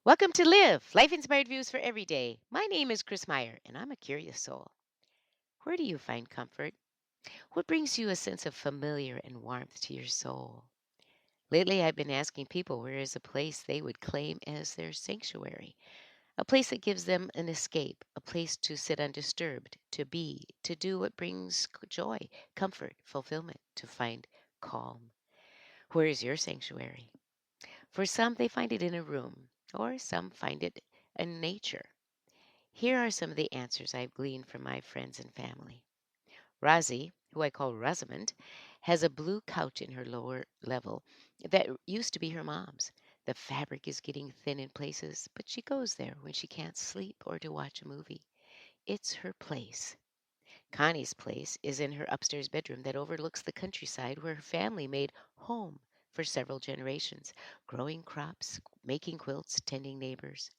Welcome to Live, Life Inspired Views for Every Day. My name is Chris Meyer, and I'm a curious soul. Where do you find comfort? What brings you a sense of familiar and warmth to your soul? Lately, I've been asking people where is a place they would claim as their sanctuary, a place that gives them an escape, a place to sit undisturbed, to be, to do what brings joy, comfort, fulfillment, to find calm. Where is your sanctuary? For some, they find it in a room, or some find it in nature. Here are some of the answers I've gleaned from my friends and family. Razi, who I call Rosamond, has a blue couch in her lower level that used to be her mom's. The fabric is getting thin in places, but she goes there when she can't sleep or to watch a movie. It's her place. Connie's place is in her upstairs bedroom that overlooks the countryside where her family made home for several generations, growing crops, making quilts, tending neighbors.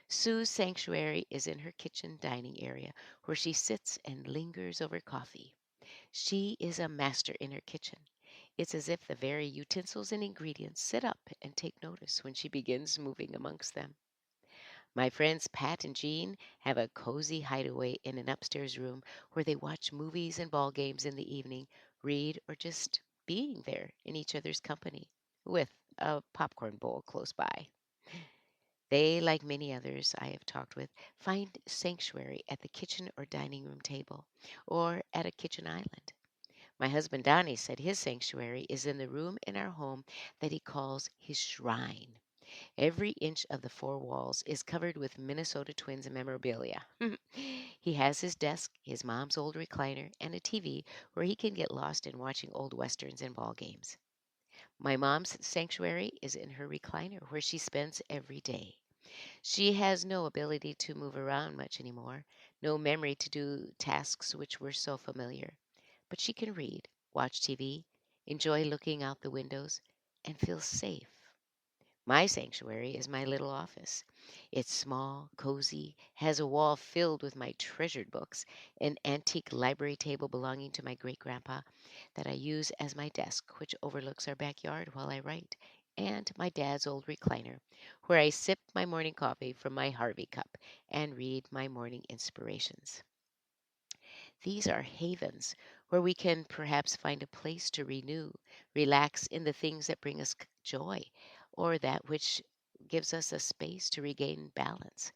Sue's sanctuary is in her kitchen dining area, where she sits and lingers over coffee. She is a master in her kitchen. It's as if the very utensils and ingredients sit up and take notice when she begins moving amongst them. My friends Pat and Jean have a cozy hideaway in an upstairs room where they watch movies and ball games in the evening, read, or just being there in each other's company with a popcorn bowl close by. They, like many others I have talked with, find sanctuary at the kitchen or dining room table, or at a kitchen island. My husband Donnie said his sanctuary is in the room in our home that he calls his shrine. Every inch of the four walls is covered with Minnesota Twins memorabilia. He has his desk, his mom's old recliner, and a TV where he can get lost in watching old westerns and ball games. My mom's sanctuary is in her recliner where she spends every day. She has no ability to move around much anymore, no memory to do tasks which were so familiar. But she can read, watch TV, enjoy looking out the windows, and feel safe. My sanctuary is my little office. It's small, cozy, has a wall filled with my treasured books, an antique library table belonging to my great grandpa that I use as my desk, which overlooks our backyard while I write, and my dad's old recliner, where I sip my morning coffee from my Harvey cup and read my morning inspirations. These are havens where we can perhaps find a place to renew, relax in the things that bring us joy, or that which gives us a space to regain balance.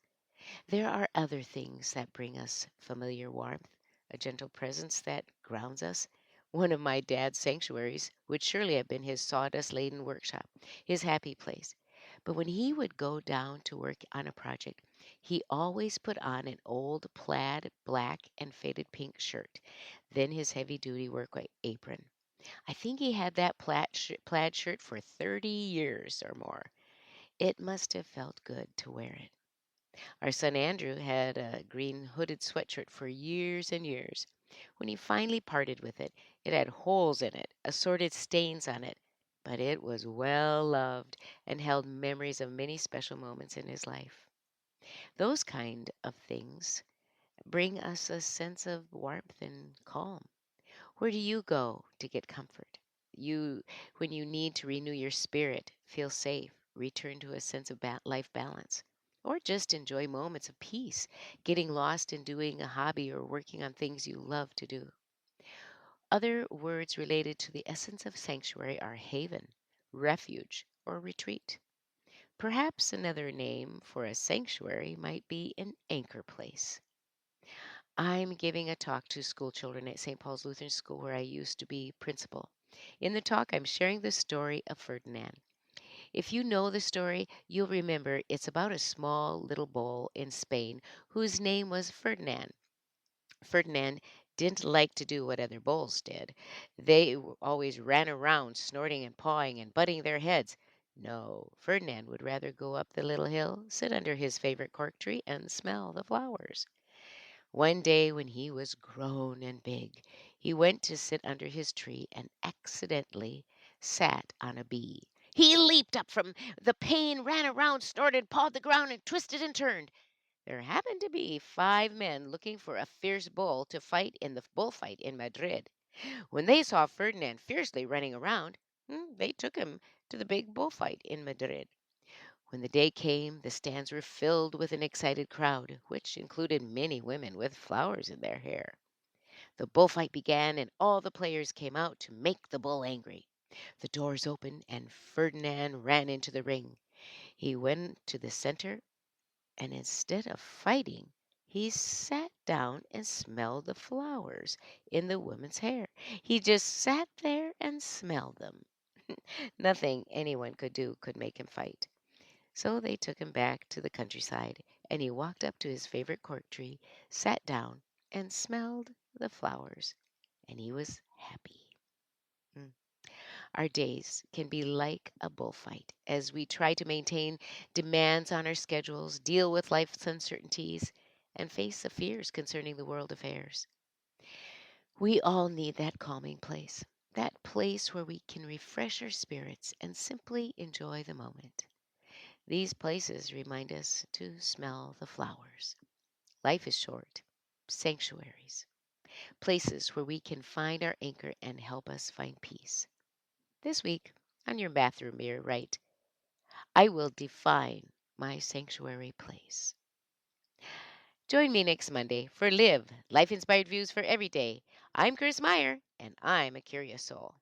There are other things that bring us familiar warmth, a gentle presence that grounds us. One of my dad's sanctuaries would surely have been his sawdust laden workshop, his happy place. But when he would go down to work on a project, he always put on an old plaid black and faded pink shirt, then his heavy duty work apron. I think he had that plaid shirt for 30 years or more. It must have felt good to wear it. Our son Andrew had a green hooded sweatshirt for years and years. When he finally parted with it, it had holes in it, assorted stains on it, but it was well loved and held memories of many special moments in his life. Those kind of things bring us a sense of warmth and calm. Where do you go to get comfort? You when you need to renew your spirit, feel safe, return to a sense of life balance, or just enjoy moments of peace, getting lost in doing a hobby or working on things you love to do. Other words related to the essence of sanctuary are haven, refuge, or retreat. Perhaps another name for a sanctuary might be an anchor place. I'm giving a talk to school children at St. Paul's Lutheran School where I used to be principal. In the talk, I'm sharing the story of Ferdinand. If you know the story, you'll remember it's about a small little bull in Spain whose name was Ferdinand. Ferdinand didn't like to do what other bulls did. Always ran around snorting and pawing and butting their heads. No, Ferdinand would rather go up the little hill, sit under his favorite cork tree, and smell the flowers. One day when he was grown and big, he went to sit under his tree and accidentally sat on a bee. He leaped up from the pane, ran around, snorted, pawed the ground, and twisted and turned. There happened to be 5 men looking for a fierce bull to fight in the bullfight in Madrid. When they saw Ferdinand fiercely running around, they took him to the big bullfight in Madrid. When the day came, the stands were filled with an excited crowd, which included many women with flowers in their hair. The bullfight began, and all the players came out to make the bull angry. The doors opened, and Ferdinand ran into the ring. He went to the center, and instead of fighting, he sat down and smelled the flowers in the woman's hair. He just sat there and smelled them. Nothing anyone could do could make him fight. So they took him back to the countryside, and he walked up to his favorite cork tree, sat down, and smelled the flowers, and he was happy. Mm. Our days can be like a bullfight as we try to maintain demands on our schedules, deal with life's uncertainties, and face the fears concerning the world affairs. We all need that calming place, that place where we can refresh our spirits and simply enjoy the moment. These places remind us to smell the flowers. Life is short. Sanctuaries, places where we can find our anchor and help us find peace. This week, on your bathroom mirror, write, I will define my sanctuary place. Join me next Monday for Live, Life Inspired Views for Every Day. I'm Chris Meyer, and I'm a curious soul.